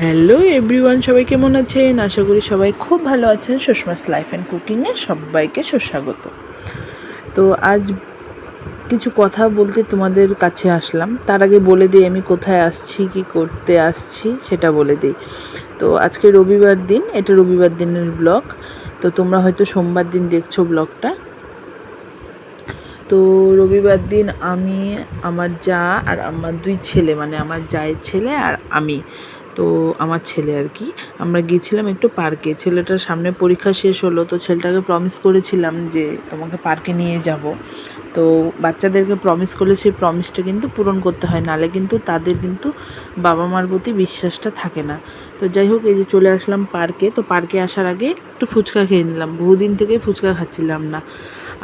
Hello everyone, সবাই কেমন আছেন? আশা করি সবাই খুব ভালো আছেন। সুষমাস লাইফ অ্যান্ড কুকিংয়ে সবাইকে সুস্বাগত। তো আজ কিছু কথা বলতে তোমাদের কাছে আসলাম। তার আগে বলে দিই আমি কোথায় আসছি, কি করতে আসছি সেটা বলে দিই। তো আজকে রবিবার দিন, এটা রবিবার দিনের ব্লগ। তো তোমরা হয়তো সোমবার দিন দেখছো ব্লগটা। তো রবিবার দিন আমি, আমার যা আর আমার দুই ছেলে, মানে আমার জায়ের ছেলে আর আমি, তো আমার ছেলে আর কি, আমরা গিয়েছিলাম একটু পার্কে। ছেলেটার সামনে পরীক্ষা শেষ হলো, তো ছেলেটাকে প্রমিস করেছিলাম যে তোমাকে পার্কে নিয়ে যাব। তো বাচ্চাদেরকে প্রমিস করলে সেই প্রমিসটা কিন্তু পূরণ করতে হয়, নাহলে কিন্তু তাদের কিন্তু বাবা মার প্রতি বিশ্বাসটা থাকে না। তো যাই হোক, এই যে চলে আসলাম পার্কে। তো পার্কে আসার আগে একটু ফুচকা খেয়ে নিলাম, বহুদিন থেকে ফুচকা খাচ্ছিলাম না।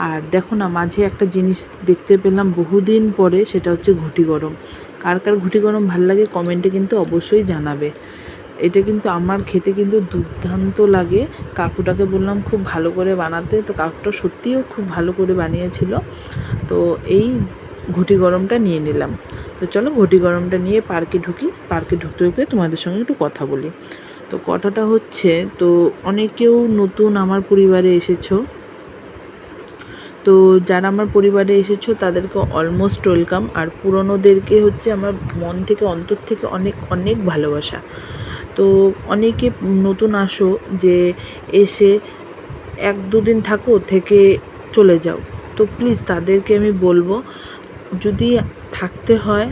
আর দেখো না, মাঝে একটা জিনিস দেখতে পেলাম বহুদিন পরে, সেটা হচ্ছে ঘুটি গরম। কার কার ঘুটি গরম ভাল লাগে কমেন্টে কিন্তু অবশ্যই জানাবে। এটা কিন্তু আমার খেতে কিন্তু দুর্দান্ত লাগে। কাকুটাকে বললাম খুব ভালো করে বানাতে, তো কাকুটা সত্যিও খুব ভালো করে বানিয়েছিল। তো এই ঘুটি গরমটা নিয়ে নিলাম। তো চলো ঘুটি গরমটা নিয়ে পার্কে ঢুকি। পার্কে ঢুকতে ঢুকতে তোমাদের সঙ্গে একটু কথা বলি। তো কথাটা হচ্ছে, তো অনেকেও নতুন আমার পরিবারে এসেছো। তো যারা আমার পরিবারে এসেছো তাদেরকে অলমোস্ট ওয়েলকাম। আর পুরনোদেরকে হচ্ছে আমার মন থেকে, অন্তর থেকে অনেক অনেক ভালোবাসা। তো অনেকে নতুন আসো, যে এসে 1-2 দিন থাকো, থেকে চলে যাও। তো প্লিজ তাদেরকে আমি বলবো, যদি থাকতে হয়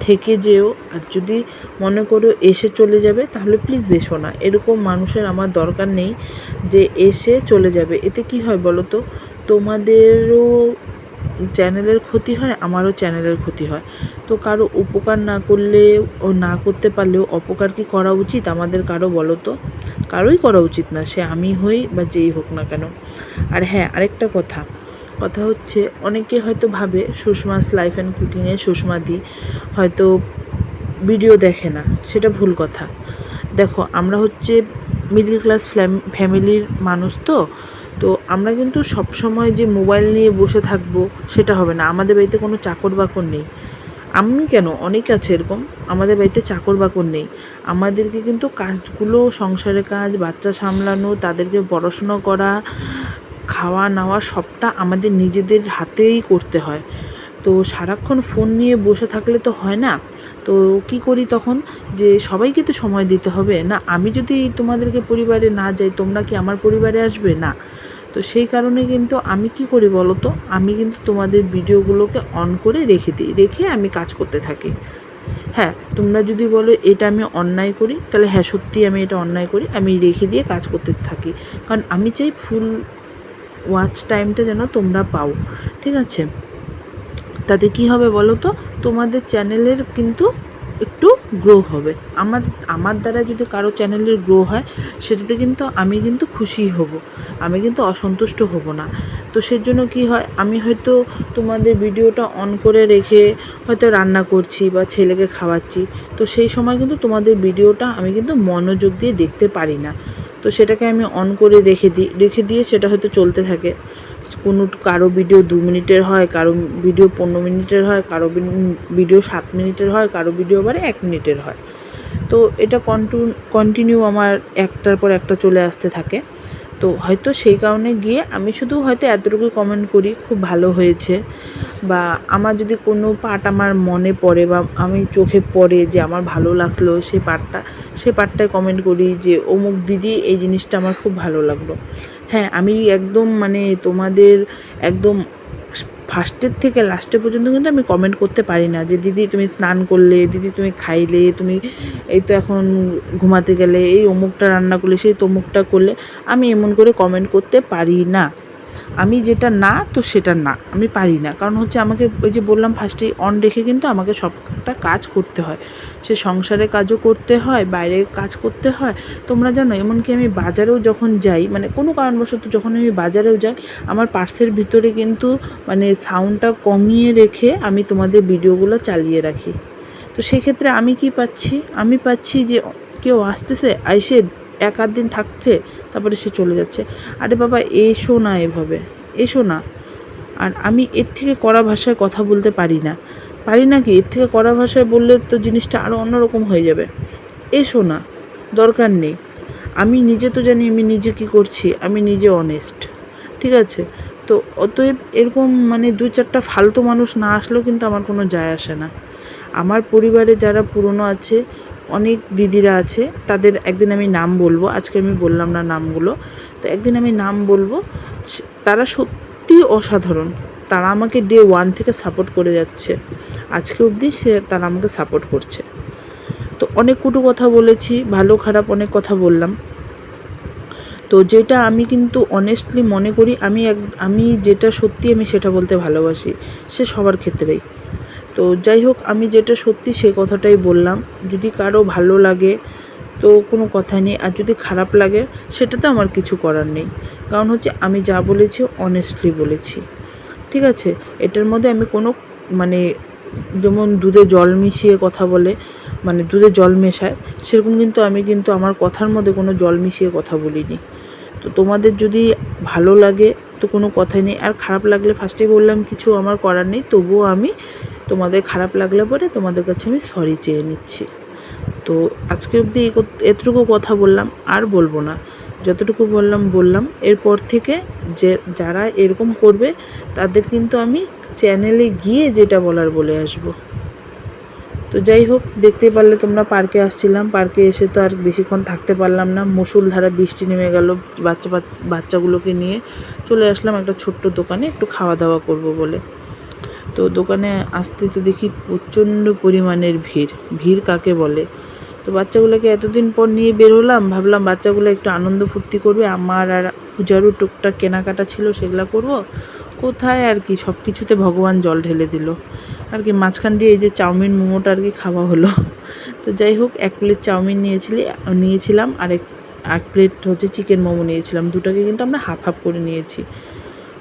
থেকে যেও। আর যদি মনে করো এসে চলে যাবে, তাহলে প্লিজ এসো না। এরকম মানুষের আমার দরকার নেই যে এসে চলে যাবে। এতে কি হয় বলো তো? তোমাদেরও চ্যানেলের ক্ষতি হয়, আমারও চ্যানেলের ক্ষতি হয়। তো কারো উপকার না করলে ও না করতে পারলেও অপকার কি করা উচিত আমাদের কারো, বলো তো? কারোই করা উচিত না, সে আমি হই বা যেই হোক না কেন। আর হ্যাঁ, আরেকটা কথা হচ্ছে, অনেকে হয়তো ভাবে সুষমাস লাইফ অ্যান্ড কুকিংয়ে সুষমাদি হয়তো ভিডিও দেখে না, সেটা ভুল কথা। দেখো, আমরা হচ্ছে মিডল ক্লাস ফ্যামিলির মানুষ। তো আমরা কিন্তু সব সময় যে মোবাইল নিয়ে বসে থাকবো সেটা হবে না। আমাদের বাড়িতে কোনো চাকর বাকর নেই। আমি কেন, অনেক আছে এরকম, আমাদের বাড়িতে চাকর বাকর নেই। আমাদেরকে কিন্তু কাজগুলো, সংসারের কাজ, বাচ্চা সামলানো, তাদেরকে পড়াশুনো করা, খাওয়া নাওয়া সবটা আমাদের নিজেদের হাতেই করতে হয়। তো সারাক্ষণ ফোন নিয়ে বসে থাকলে তো হয় না। তো কি করি তখন, যে সবাইকে তো সময় দিতে হবে না। আমি যদি তোমাদেরকে পরিবারে না যাই, তোমরা কি আমার পরিবারে আসবে না? তো সেই কারণে কিন্তু আমি কি করি বলো তো, আমি কিন্তু তোমাদের ভিডিওগুলোকে অন করে রেখে দিই, রেখে আমি কাজ করতে থাকি। হ্যাঁ, তোমরা যদি বলো এটা আমি অন্যায় করি, তাহলে হ্যাঁ, সত্যিই আমি এটা অন্যায় করি। আমি রেখে দিয়ে কাজ করতে থাকি, কারণ আমি চাই ফুল ওয়াচ টাইমটা যেন তোমরা পাও। ঠিক আছে? তাতে কি হবে বলো তো? তোমাদের চ্যানেলের কিন্তু একটু গ্রো হবে। আমার আমার দ্বারা যদি কারো চ্যানেলের গ্রো হয়, সেটাতে কিন্তু আমি কিন্তু খুশি হব, আমি কিন্তু অসন্তুষ্ট হব না। তো সেজন্য কি হয়, আমি হয়তো তোমাদের ভিডিওটা অন করে রেখে হয়তো রান্না করছি বা ছেলেকে খাওয়াচ্ছি, তো সেই সময় কিন্তু তোমাদের ভিডিওটা আমি কিন্তু মনোযোগ দিয়ে দেখতে পারি না। তো সেটাকে আমি অন করে রেখে দিয়ে সেটা হয়তো চলতে থাকে। কারো ভিডিও 2 মিনিটের হয়, কারো ভিডিও 15 মিনিটের হয়, কারো ভিডিও 7 মিনিটের হয়, কারো ভিডিও আবার 1 মিনিটের হয়। তো এটা কন্টিনিউ আমার একটার পর একটা চলে আসতে থাকে। তো হয়তো সেই কারণে গিয়ে আমি শুধু হয়তো এতটুকু কমেন্ট করি, খুব ভালো হয়েছে। বা আমার যদি কোনো পার্ট আমার মনে পড়ে বা আমি চোখে পড়ে যে আমার ভালো লাগলো সেই পার্টটায় কমেন্ট করি যে অমুক দিদি এই জিনিসটা আমার খুব ভালো লাগলো। হ্যাঁ, আমি একদম মানে তোমাদের একদম ফার্স্টের থেকে লাস্টের পর্যন্ত কিন্তু আমি কমেন্ট করতে পারি না যে দিদি তুমি স্নান করলে, দিদি তুমি খাইলে, তুমি এই তো এখন ঘুমাতে গেলে, এই অমুকটা রান্না করলে, সেই তমুকটা করলে। আমি এমন করে কমেন্ট করতে পারি না। আমি যেটা না, তো সেটা না, আমি পারি না। কারণ হচ্ছে আমাকে ওই যে বললাম ফার্স্টেই, অন রেখে কিন্তু আমাকে সবটা কাজ করতে হয়। সে সংসারের কাজও করতে হয়, বাইরে কাজ করতে হয়। তোমরা জানো, এমনকি আমি বাজারেও যখন যাই, মানে কোনো কারণবশত যখন আমি বাজারেও যাই, আমার পার্সের ভিতরে কিন্তু মানে সাউন্ডটা কমিয়ে রেখে আমি তোমাদের ভিডিওগুলো চালিয়ে রাখি। তো সেক্ষেত্রে আমি কি পাচ্ছি, আমি পাচ্ছি যে কেউ আসতেছে, আইসে 1-8 দিন থাকছে, তারপরে সে চলে যাচ্ছে। আরে বাবা, এসো না, এভাবে এসো না। আর আমি এর থেকে কড়া ভাষায় কথা বলতে পারি না। পারি না কি, এর থেকে কড়া ভাষায় বললে তো জিনিসটা আরও অন্যরকম হয়ে যাবে। এসো না। দরকার নেই। আমি নিজে তো জানি আমি নিজে কী করছি, আমি নিজে অনেস্ট, ঠিক আছে? তো অতএব এরকম মানে 2-4টা ফালতু মানুষ না আসলেও কিন্তু আমার কোনো যায় আসে না। আমার পরিবারে যারা পুরনো আছে, অনেক দিদিরা আছে, তাদের একদিন আমি নাম বলবো, আজকে আমি বললাম না নামগুলো। তো একদিন আমি নাম বলবো। তারা সত্যিই অসাধারণ। তারা আমাকে ডে 1 থেকে সাপোর্ট করে যাচ্ছে, আজকে অবধি তারা আমাকে সাপোর্ট করছে। তো অনেক কটু কথা বলেছি, ভালো খারাপ অনেক কথা বললাম। তো যেটা আমি কিন্তু অনেস্টলি মনে করি, আমি যেটা সত্যি আমি সেটা বলতে ভালোবাসি, সে সবার ক্ষেত্রেই। তো যাই হোক, আমি যেটা সত্যি সে কথাটাই বললাম। যদি কারো ভালো লাগে তো কোনো কথা নেই, আর যদি খারাপ লাগে সেটাতে আমার কিছু করার নেই। কারণ হচ্ছে আমি যা বলেছি অনেস্টলি বলেছি, ঠিক আছে? এটার মধ্যে আমি কোনো মানে যেমন দুধে জল মিশিয়ে কথা বলে, মানে দুধে জল মেশায়, সেরকম কিন্তু আমি কিন্তু আমার কথার মধ্যে কোনো জল মিশিয়ে কথা বলিনি। তো তোমাদের যদি ভালো লাগে তো কোনো কথাই নেই, আর খারাপ লাগলে ফার্স্টেই বললাম কিছু আমার করার নেই, তবুও আমি তোমাদের খারাপ লাগলে পরে তোমাদের কাছে আমি সরি চেয়ে নিচ্ছি। তো আজকে অবধি এতটুকু কথা বললাম, আর বলবো না। যতটুকু বললাম। এরপর থেকে যারা এরকম করবে তাদের কিন্তু আমি চ্যানেলে গিয়ে যেটা বলার বলে আসবো। তো যাই হোক, দেখতেই পারলে তোমরা পার্কে আসছিলাম, পার্কে এসে তো আর বেশিক্ষণ থাকতে পারলাম না, মুষলধারা বৃষ্টি নেমে গেল। বাচ্চাগুলোকে নিয়ে চলে আসলাম একটা ছোট্ট দোকানে একটু খাওয়া দাওয়া করব বলে। তো দোকানে আসতে তো দেখি প্রচণ্ড পরিমাণের ভিড় কাকে বলে। তো বাচ্চাগুলোকে এতদিন পর নিয়ে বের হলাম, ভাবলাম বাচ্চাগুলো একটু আনন্দ ফুর্তি করবে, আমার আর পূজারও টুকটাক কেনাকাটা ছিল সেগুলো করব। কোথায় আর কি, সব কিছুতে ভগবান জল ঢেলে দিল আর কি। মাঝখান দিয়ে এই যে চাউমিন মোমোটা আর কি খাওয়া হলো। তো যাই হোক, 1 প্লেট চাউমিন নিয়েছিলাম, আর এক প্লেট হচ্ছে চিকেন মোমো নিয়েছিলাম। দুটাকে কিন্তু আমরা হাফ হাফ করে নিয়েছি।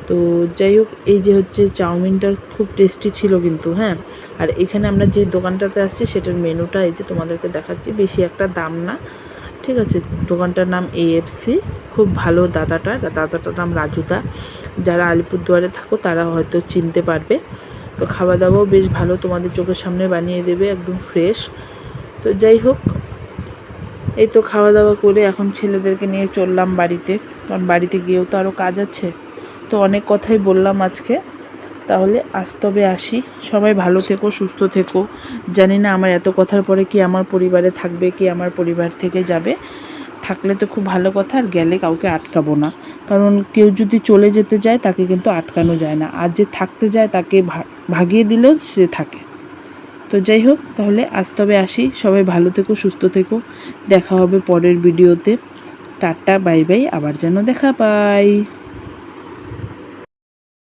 তো যাই হোক, এই যে হচ্ছে চাউমিনটা খুব টেস্টি ছিল কিন্তু, হ্যাঁ। আর এখানে আমরা যে দোকানটাতে আসছি সেটার মেনুটা এই যে তোমাদেরকে দেখাচ্ছি, বেশি একটা দাম না, ঠিক আছে? দোকানটার নাম AFC। খুব ভালো দাদাটার নাম রাজুদা। যারা আলিপুরদুয়ারে থাকো তারা হয়তো চিনতে পারবে। তো খাওয়া দাওয়াও বেশ ভালো, তোমাদের চোখের সামনে বানিয়ে দেবে, একদম ফ্রেশ। তো যাই হোক, এই তো খাওয়া দাওয়া করে এখন ছেলেদেরকে নিয়ে চললাম বাড়িতে, কারণ বাড়িতে গিয়েও তো আরও কাজ আছে। তো অনেক কথাই বললাম আজকে, তাহলে আজ তবে আসি। সবাই ভালো থেকো, সুস্থ থেকো। জানি না আমার এত কথার পরে কি আমার পরিবারে থাকবে, কি আমার পরিবার থেকে যাবে। থাকলে তো খুব ভালো কথা, আর গেলে কাউকে আটকাবো না, কারণ কেউ যদি চলে যেতে যায় তাকে কিন্তু আটকানো যায় না, আর যে থাকতে যায় তাকে ভাগিয়ে দিলেও সে থাকে। তো যাই হোক, তাহলে আজ তবে আসি। সবাই ভালো থেকো, সুস্থ থেকো। দেখা হবে পরের ভিডিওতে। টাটা, বাই বাই, আবার যেন দেখা পাই।